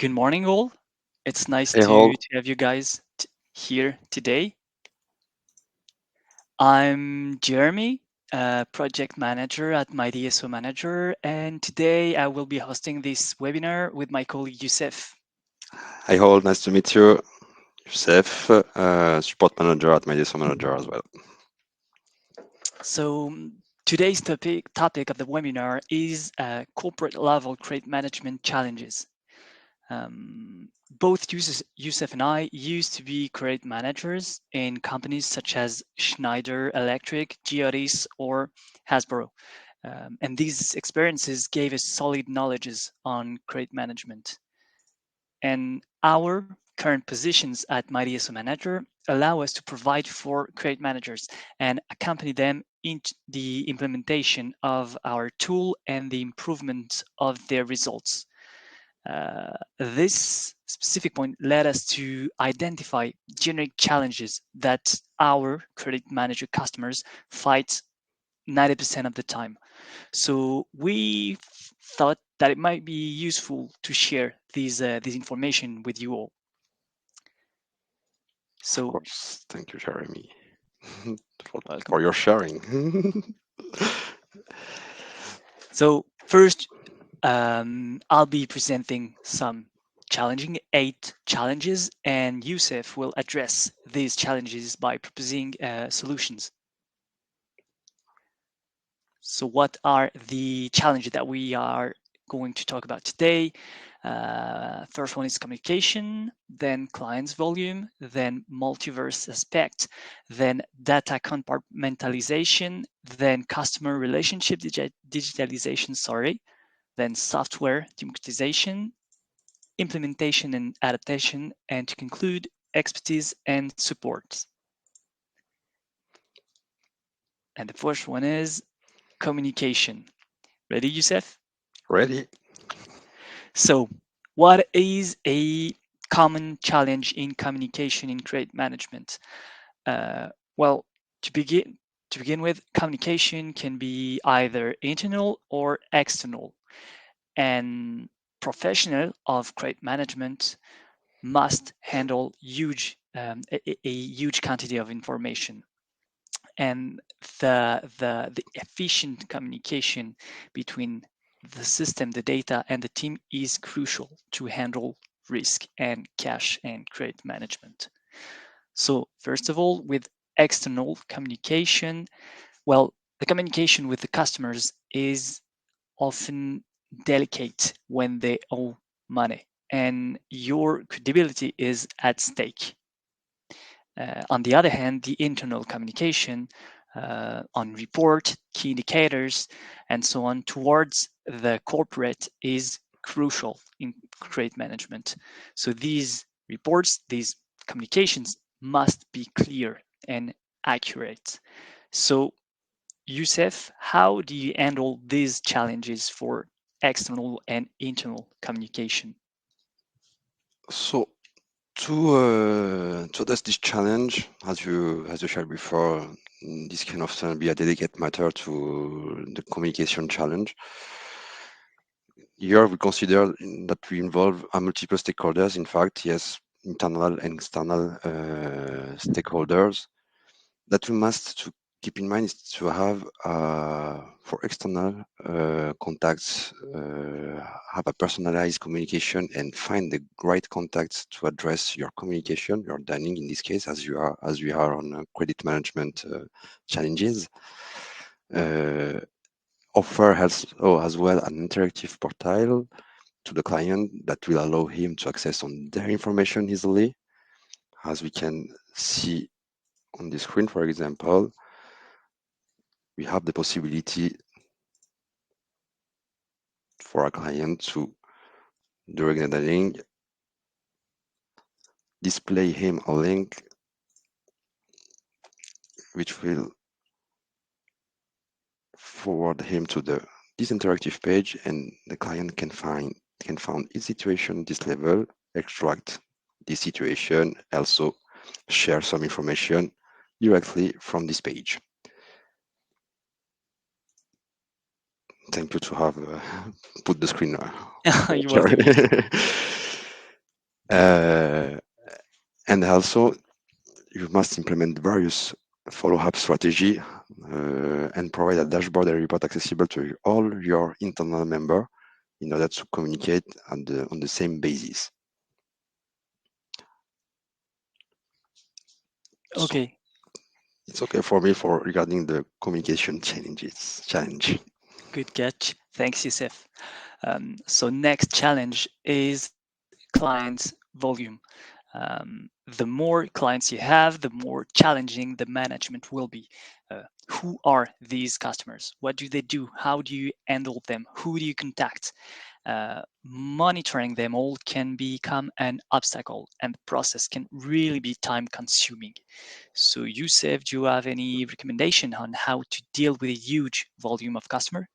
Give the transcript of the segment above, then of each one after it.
Good morning, all. It's nice Hey, to, all. to have you guys here today. I'm Jeremy, project manager at my DSO Manager, and today I will be hosting this webinar with my colleague Youssef. Hi, all. Nice to meet you. Youssef, support manager at my DSO manager as well. So today's topic of the webinar is corporate level credit management challenges. Both Youssef and I used to be credit managers in companies such as Schneider Electric, Geodis, or Hasbro. And these experiences gave us solid knowledges on credit management. And our current positions at Mighty SO Manager allow us to provide for credit managers and accompany them in the implementation of our tool and the improvement of their results. This specific point led us to identify generic challenges that our credit manager customers fight 90% of the time. So we thought that it might be useful to share these information with you all. Of So course. Thank you, Jeremy, for, welcome. for your sharing. So first, I'll be presenting some challenging 8 challenges, and Youssef will address these challenges by proposing solutions. So what are the challenges that we are going to talk about today? First one is communication, then clients volume, then multiverse aspect, then data compartmentalization, then customer relationship digitalization, sorry, then software democratization, implementation and adaptation, and to conclude, expertise and support. And the first one is communication. Ready, Youssef? Ready? So, what is a common challenge in communication in credit management? Well, to begin with, communication can be either internal or external, and professional of credit management must handle a huge quantity of information, and the efficient communication between the system, the data, and the team is crucial to handle risk and cash and credit management. So first of all, with external communication, well, the communication with the customers is often delicate when they owe money, and your credibility is at stake. On the other hand, the internal communication on report, key indicators, and so on towards the corporate is crucial in credit management. So these reports, these communications must be clear and accurate. So, Youssef, how do you handle these challenges for external and internal communication? So, to address this challenge, as you shared before, this can often be a delicate matter to the communication challenge. Here, we consider that we involve multiple stakeholders. In fact, yes, internal and external stakeholders. That we must to keep in mind is to have for external contacts have a personalized communication and find the right contacts to address your communication, your dining in this case, as we are on credit management challenges. Offer has as well an interactive portal to the client that will allow him to access on their information easily, as we can see on the screen, for example. We have the possibility for a client to, during the dialing, display him a link which will forward him to this interactive page, and the client can find his situation, this level, extract this situation, also share some information directly from this page. Thank you to have put the screen. You're welcome, Youssef. Uh, and also, you must implement various follow-up strategy and provide a dashboard and report accessible to all your internal member in order to communicate on the same basis. So Okay, it's okay for me for regarding the communication challenges. Challenge. good catch. Thanks, Youssef. So next challenge is client volume. The more clients you have, the more challenging the management will be. Who are these customers? What do they do? How do you handle them? Who do you contact? Monitoring them all can become an obstacle, and the process can really be time consuming. So, Youssef, do you have any recommendation on how to deal with a huge volume of customer?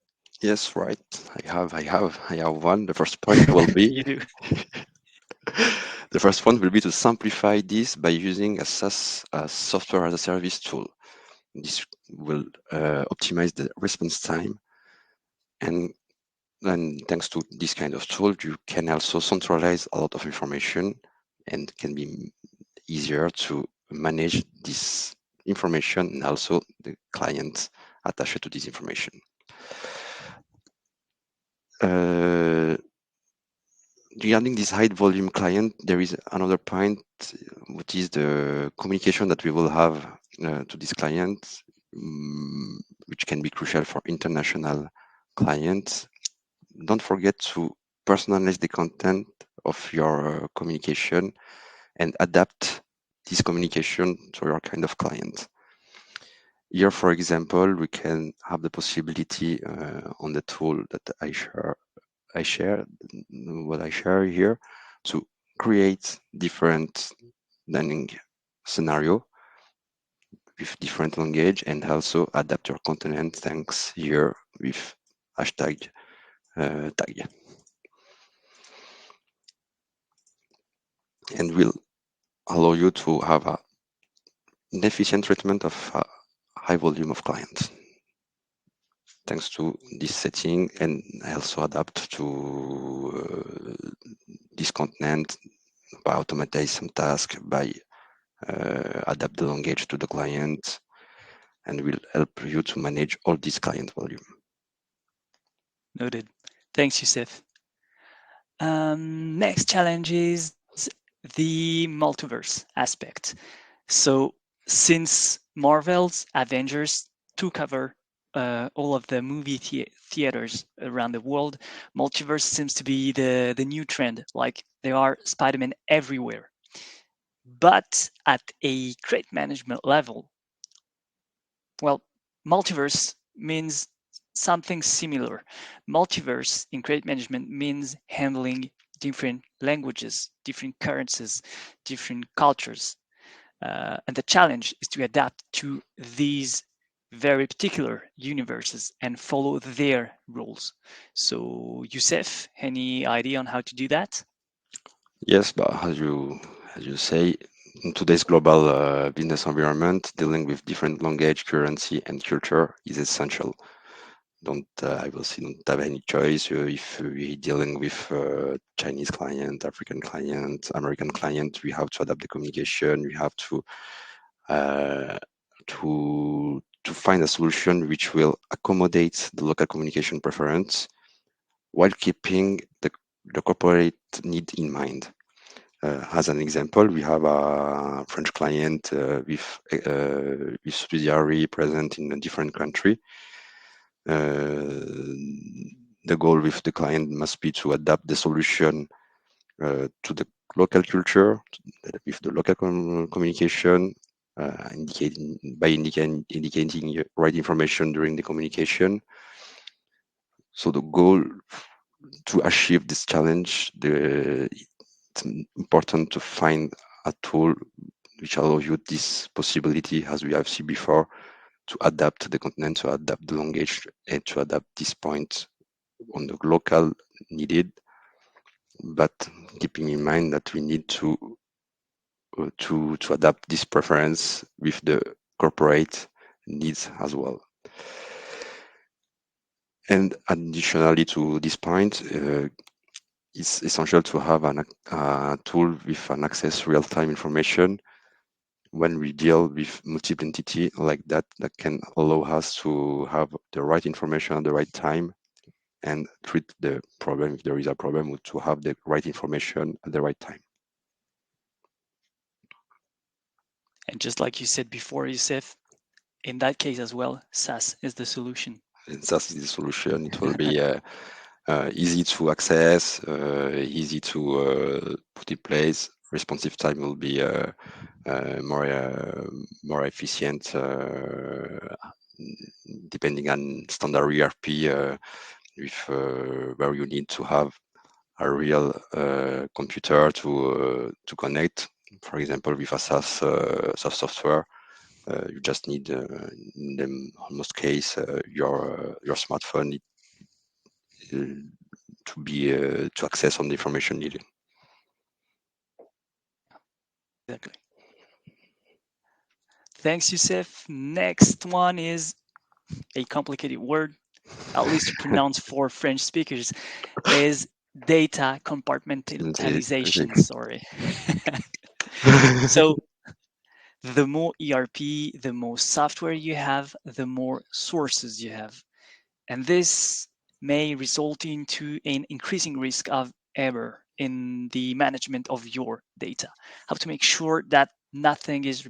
Yes, right. I have one. The first point will be You do. the first one will be to simplify this by using a SaaS, a software as a service tool. This will optimize the response time, and thanks to this kind of tool, you can also centralize a lot of information and can be easier to manage this information and also the client attached to this information. Uh, Regarding this high volume client, there is another point, which is the communication that we will have to this client, which can be crucial for international clients. Don't forget to personalize the content of your communication and adapt this communication to your kind of client. Here, for example, we can have the possibility on the tool that I share, what I share here, to create different learning scenario with different language and also adapt your content thanks here with hashtag tag, and will allow you to have an efficient treatment of a high volume of clients thanks to this setting, and also adapt to this content by automatize some task, by adapt the language to the client, and will help you to manage all this client volume. Noted. Thanks, Youssef. Next challenge is the multiverse aspect. So, since Marvel's Avengers took over all of the movie theaters around the world, multiverse seems to be the new trend. Like there are Spider-Man everywhere. But at a crate management level, well, multiverse means something similar. Multiverse in credit management means handling different languages, different currencies, different cultures. And the challenge is to adapt to these very particular universes and follow their rules. So, Youssef, any idea on how to do that? Yes, but as you say, in today's global business environment, dealing with different language, currency, and culture is essential. Don't I will say don't have any choice if we're dealing with Chinese client, African client, American client. We have to adapt the communication. We have uh, to find a solution which will accommodate the local communication preference while keeping the corporate need in mind. As an example, we have a French client with subsidiary present in a different country. Uh, the goal with the client must be to adapt the solution to the local culture, with the local communication, indicating right information during the communication. So the goal to achieve this challenge, it's important to find a tool which allows you this possibility, as we have seen before, to adapt the content, to adapt the language, and to adapt this point on the local needed, but keeping in mind that we need to adapt this preference with the corporate needs as well. And additionally to this point, it's essential to have a tool with an access real-time information when we deal with multiple entity like that, that can allow us to have the right information at the right time and treat the problem if there is a problem, to have the right information at the right time. And just like you said before, Youssef, in that case as well, SaaS is the solution. And that's the solution. It will be easy to access, easy to put in place. Responsive time will be more efficient, depending on standard ERP, with where you need to have a real computer to connect. For example, with a SaaS software, you just need, in the most case, your smartphone to be to access on the information needed. Exactly. Thanks, Youssef. Next one is a complicated word, at least to pronounce for French speakers, is data Okay, okay. compartmentalization. Sorry. So the more ERP, the more software you have, the more sources you have. And this may result into an increasing risk of error in the management of your data. How to make sure that nothing is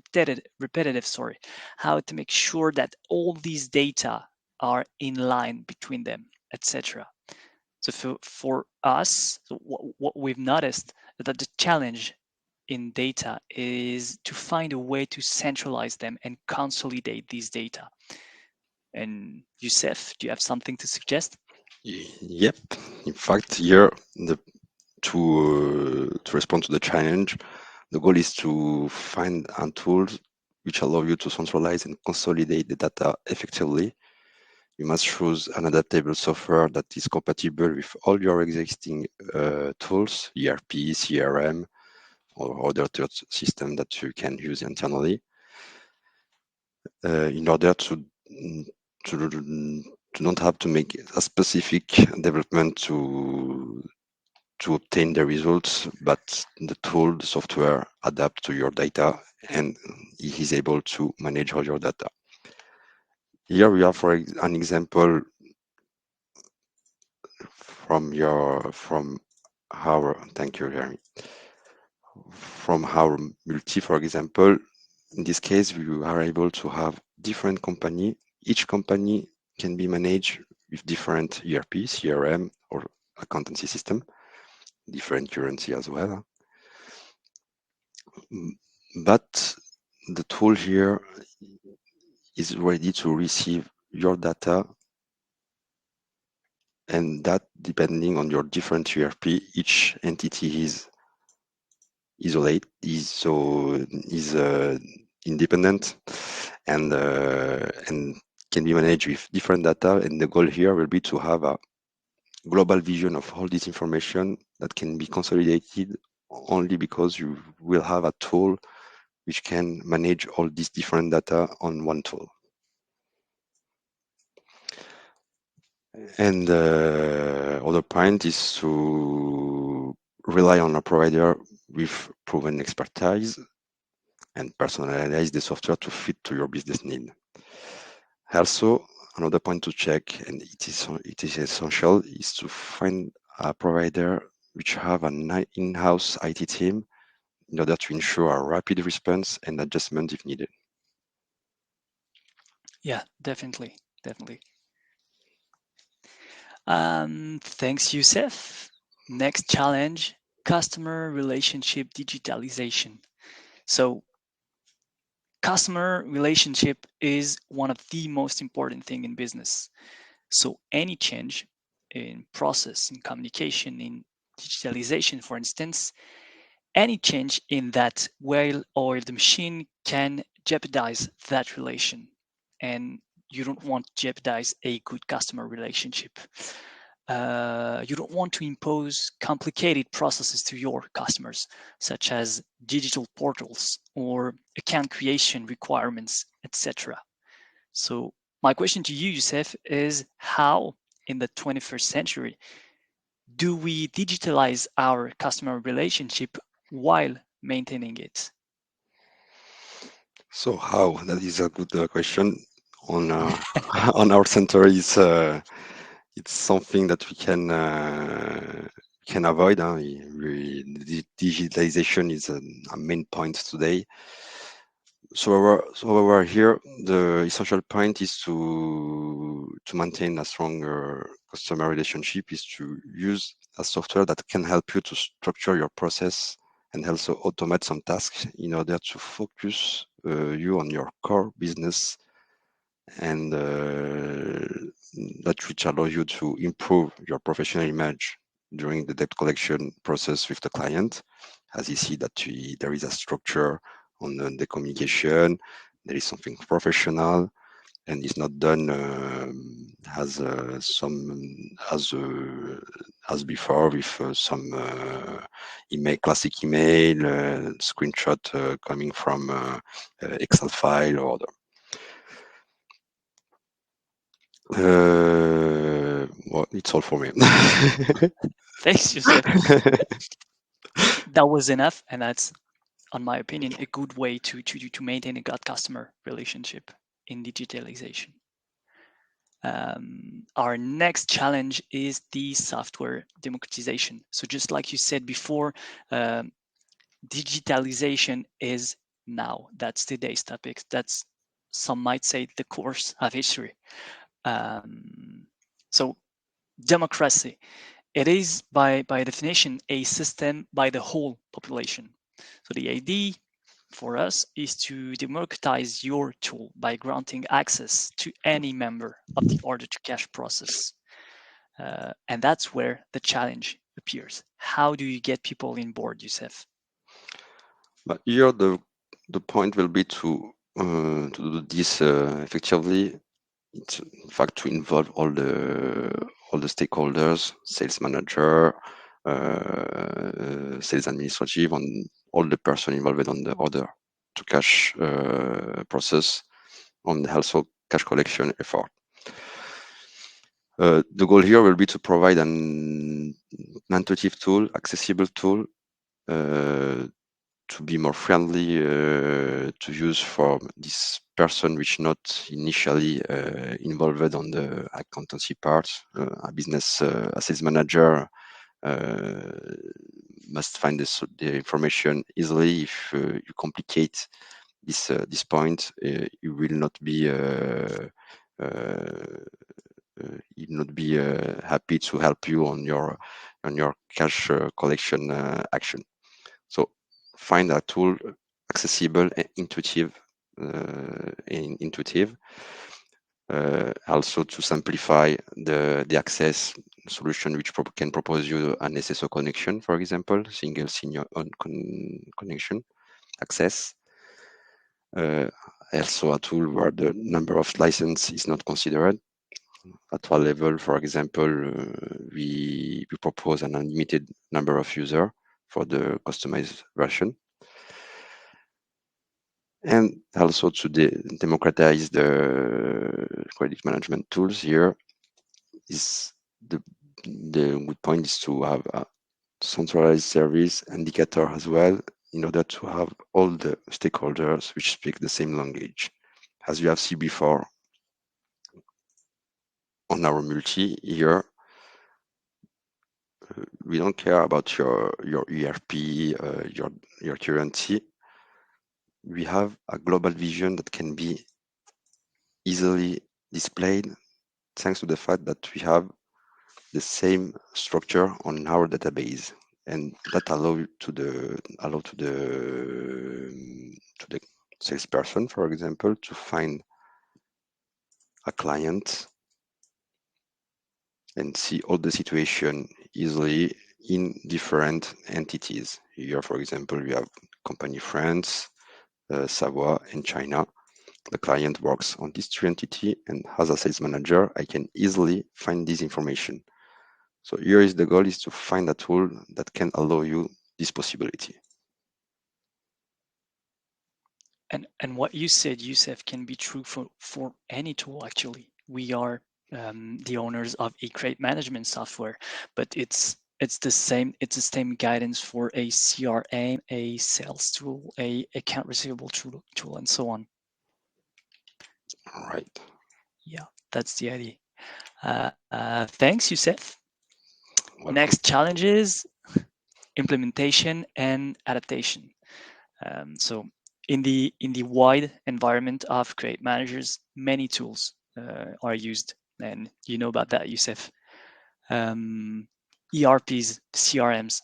repetitive, sorry. How to make sure that all these data are in line between them, etc. So for us, so what we've noticed that the challenge in data is to find a way to centralize them and consolidate these data. And Youssef, do you have something to suggest? Yep. In fact, here to respond to the challenge, the goal is to find tools which allow you to centralize and consolidate the data effectively. You must choose an adaptable software that is compatible with all your existing tools, ERP, CRM, or other third system that you can use internally, in order to to not have to make a specific development to obtain the results, but the tool, the software adapt to your data and it is able to manage all your data. Here we have for an example from our, thank you, Jeremy, from our multi, for example. In this case, you are able to have different company. Each company can be managed with different ERP, CRM, or accountancy system, different currency as well. But the tool here is ready to receive your data, and that depending on your different ERP, each entity is isolate is independent and can be managed with different data. And the goal here will be to have a global vision of all this information that can be consolidated only because you will have a tool which can manage all these different data on one tool. And the other point is to rely on a provider with proven expertise and personalize the software to fit to your business need. Also, another point to check, and it is essential, is to find a provider which have an in-house IT team in order to ensure a rapid response and adjustment if needed. Yeah, definitely, definitely. Thanks, Youssef. Next challenge, customer relationship digitalization. So customer relationship is one of the most important thing in business. So any change in process, in communication, in digitalization, for instance, any change in that well-oiled machine can jeopardize that relation. And you don't want to jeopardize a good customer relationship. You don't want to impose complicated processes to your customers, such as digital portals or account creation requirements, etc. So, my question to you, Youssef, is how in the 21st century do we digitalize our customer relationship while maintaining it? So how? That is a good question. On on our center is it's something that we can avoid. Digitalization is a main point today. So over here, the essential point is to maintain a stronger customer relationship is to use a software that can help you to structure your process and also automate some tasks in order to focus you on your core business and that which allow you to improve your professional image during the debt collection process with the client. As you see that there is a structure on the communication, there is something professional, and it's not done as some as before with some email, classic email, screenshot coming from Excel file or other. Well, it's all for me. Thanks, Joseph. That was enough, and that's, on my opinion, a good way to maintain a good customer relationship in digitalization. Our next challenge is the software democratization. So just like you said before, um, digitalization is now. That's today's topic. That's, some might say, the course of history. Um, so democracy, it is by definition a system by the whole population. So the idea for us is to democratize your tool by granting access to any member of the order to cash process. And that's where the challenge appears. How do you get people in board, Youssef? But here the point will be to do this effectively. It's in fact to involve all the stakeholders, sales manager, sales administrative, and all the person involved on the order to cash process, on also cash collection effort. The goal here will be to provide an intuitive tool, accessible tool, to be more friendly to use for this person which not initially involved on the accountancy part. A business, a sales manager must find the information easily. If you complicate this point, you will not be happy to help you on your cash collection action. So find a tool accessible and intuitive. Also to simplify the access solution, which can propose you an SSO connection, for example, single sign-on connection access. Also a tool where the number of license is not considered. At one level, for example, we propose an unlimited number of users for the customized version. And also to democratize the credit management tools here is the good point is to have a centralized service indicator as well, in order to have all the stakeholders which speak the same language. As you have seen before on our multi here, we don't care about your ERP, your currency. We have a global vision that can be easily displayed thanks to the fact that we have the same structure on our database, and that allow to the salesperson, for example, to find a client and see all the situation easily in different entities. Here, for example, we have company France, Savoie, and China. The client works on this three entity, and as a sales manager, I can easily find this information. So here is the goal, is to find a tool that can allow you this possibility. And what you said, Youssef, can be true for any tool, actually. We are the owners of a credit management software, but it's It's the same guidance for a CRM, a sales tool, a account receivable tool, and so on. All right. Yeah, that's the idea. Thanks, Youssef. Next Welcome. challenge is implementation and adaptation. So in the wide environment of Create Managers, many tools are used, and you know about that, Youssef. Um, ERPs, CRMs,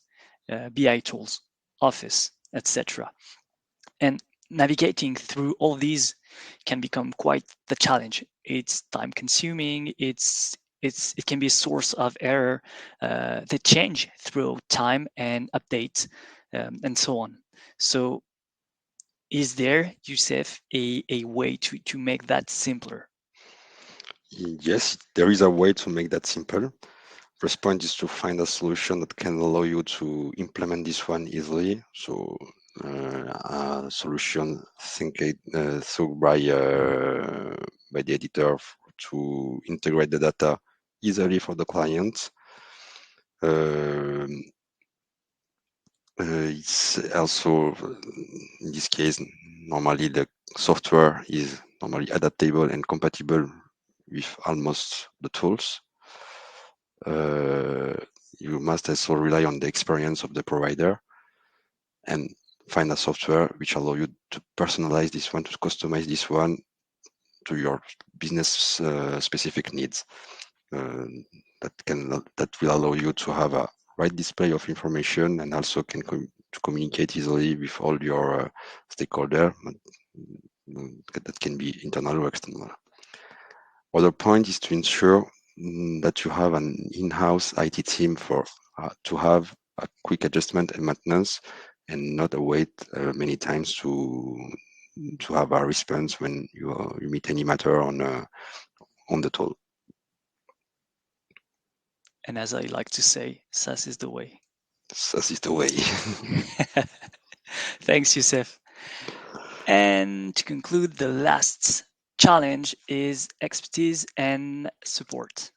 BI tools, Office, etc. And navigating through all these can become quite the challenge. It's time consuming. It can be a source of error. They change through time and updates, and so on. So is there, Youssef, a way to make that simpler? Yes, there is a way to make that simple. First point is to find a solution that can allow you to implement this one easily. So a solution through by the editor to integrate the data easily for the client. Um, it's also in this case normally the software is normally adaptable and compatible with almost the tools. Uh, you must also rely on the experience of the provider and find a software which allow you to personalize this one, to customize this one to your business specific needs. Uh, that will allow you to have a right display of information and also to communicate easily with all your stakeholder. That can be internal or external. Other point is to ensure that you have an in-house IT team for to have a quick adjustment and maintenance, and not wait many times to have a response when you meet any matter on the tool. And as I like to say, SaaS is the way. That is the way. Thanks, Youssef. And to conclude, the last challenge is expertise and support.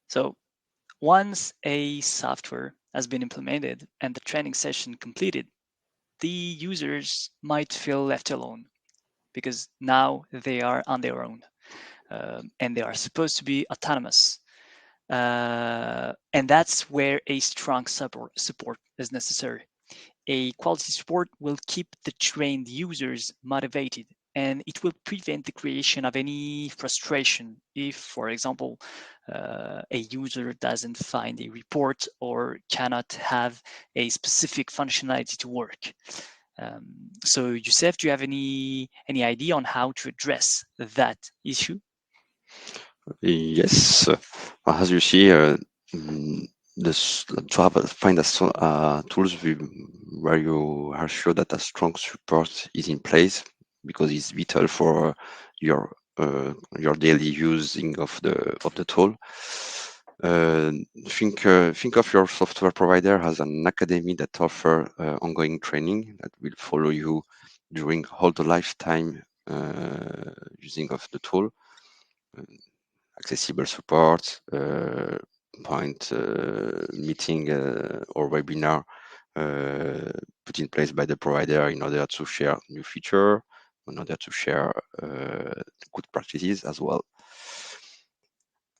So, once a software has been implemented and the training session completed, the users might feel left alone because now they are on their own, and they are supposed to be autonomous. And that's where a strong support is necessary. A quality support will keep the trained users motivated, and it will prevent the creation of any frustration if, for example, a user doesn't find a report or cannot have a specific functionality to work. So, Youssef, do you have any idea on how to address that issue? Yes, as you see, mm, to have find tools where you are sure that a strong support is in place because it's vital for your daily using of the tool. Uh, think of your software provider as an academy that offer ongoing training that will follow you during all the lifetime using of the tool. Accessible support, point meeting or webinar uh, put in place by the provider in order to share new feature, in order to share good practices as well.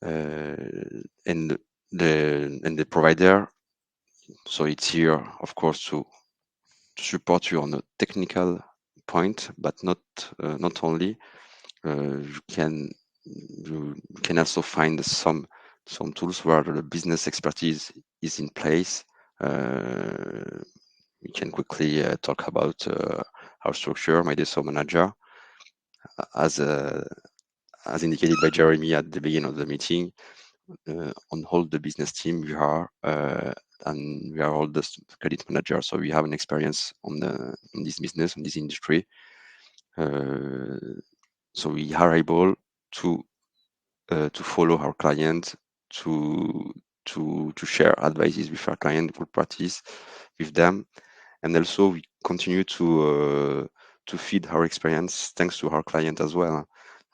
And the provider, so it's here, of course, to support you on a technical point, but not only. You can also find some tools where the business expertise is in place. We can quickly talk about our structure, my DSO manager, as as indicated by Jeremy at the beginning of the meeting. On all the business team, we are all the credit manager, so we have an experience on this business, on this industry. Uh, so we are able to follow our client, to to share advices with our client, good practice with them, and also we continue to feed our experience thanks to our client as well,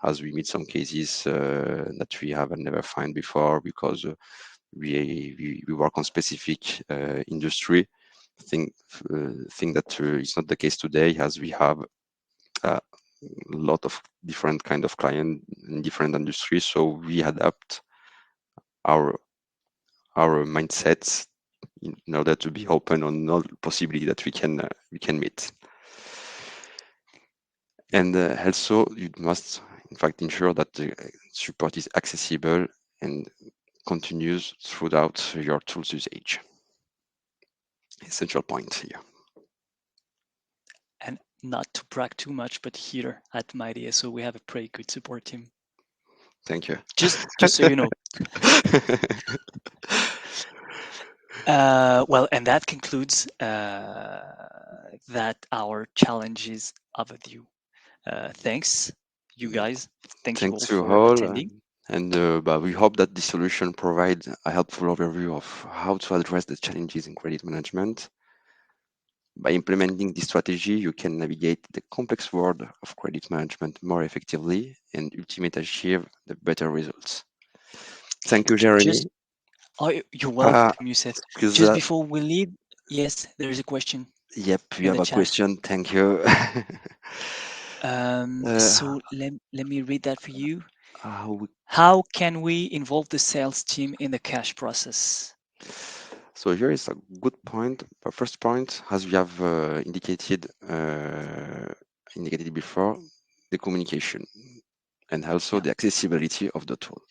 as we meet some cases that we have never find before because we work on specific industry. Think think that it's not the case today, as we have a lot of different kind of client in different industries. So we adapt our our mindsets in order to be open on all possibility that we can meet. And also, you must, in fact, ensure that the support is accessible and continues throughout your tools usage. Essential point here. And not to brag too much, but here at MyDSO, we have a pretty good support team. Thank you. Just so you know. Well, and that concludes that our challenges overview. Thanks, you guys. Thank you all Thanks to for all. attending. And but we hope that this solution provides a helpful overview of how to address the challenges in credit management. By implementing this strategy, you can navigate the complex world of credit management more effectively and ultimately achieve the better results. Thank you, Just, Jeremy. oh, you're Ah, welcome, Youssef. because Just before we leave, yes, there is a question yep, you in have the a chat. question. Thank you. uh, So let me read that for you. how we How can we involve the sales team in the cash process? So here is a good point. The first point, as we have indicated before, the communication and also Yeah, the accessibility of the tool.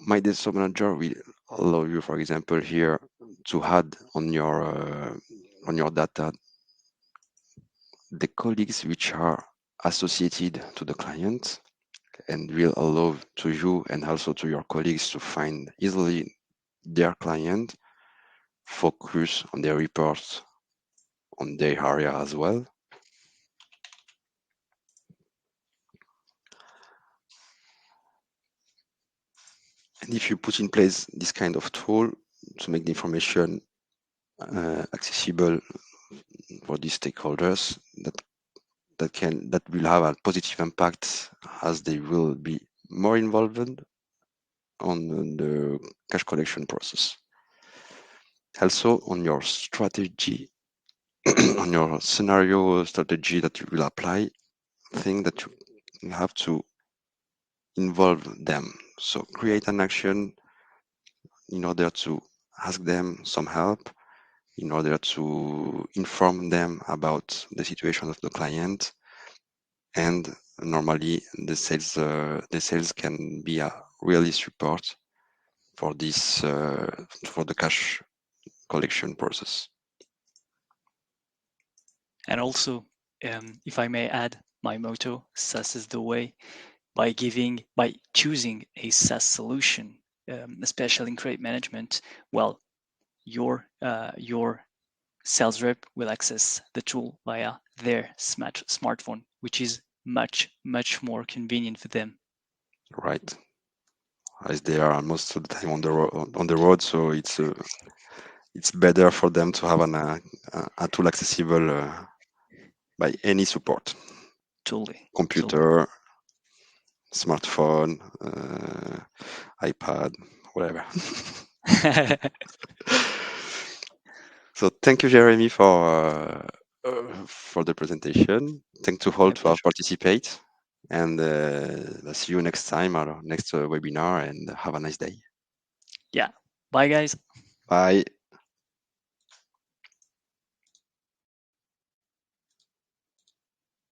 My data manager will allow you, for example, here to add on your data the colleagues which are associated to the client and will allow to you and also to your colleagues to find easily their client, focus on their reports on their area as well. And if you put in place this kind of tool to make the information accessible for these stakeholders, that will have a positive impact as they will be more involved on the cash collection process. Also, on your strategy, on your scenario strategy that you will apply, think that you have to involve them. So create an action in order to ask them some help, in order to inform them about the situation of the client. And normally the sales can be a really support for this for the cash collection process. and also, if I may add, my motto: SaaS is the way. By choosing a SaaS solution, especially in credit management, well, your sales rep will access the tool via their smartphone, which is much more convenient for them. Right, as they are most of the time on the road, so it's better for them to have a tool accessible by any support, Totally, totally. computer, smartphone, iPad, whatever. So thank you, Jeremy, for the presentation. Thanks to all My to have pleasure. participate, and I'll see you next time or next webinar. And have a nice day. Yeah. Bye, guys. Bye.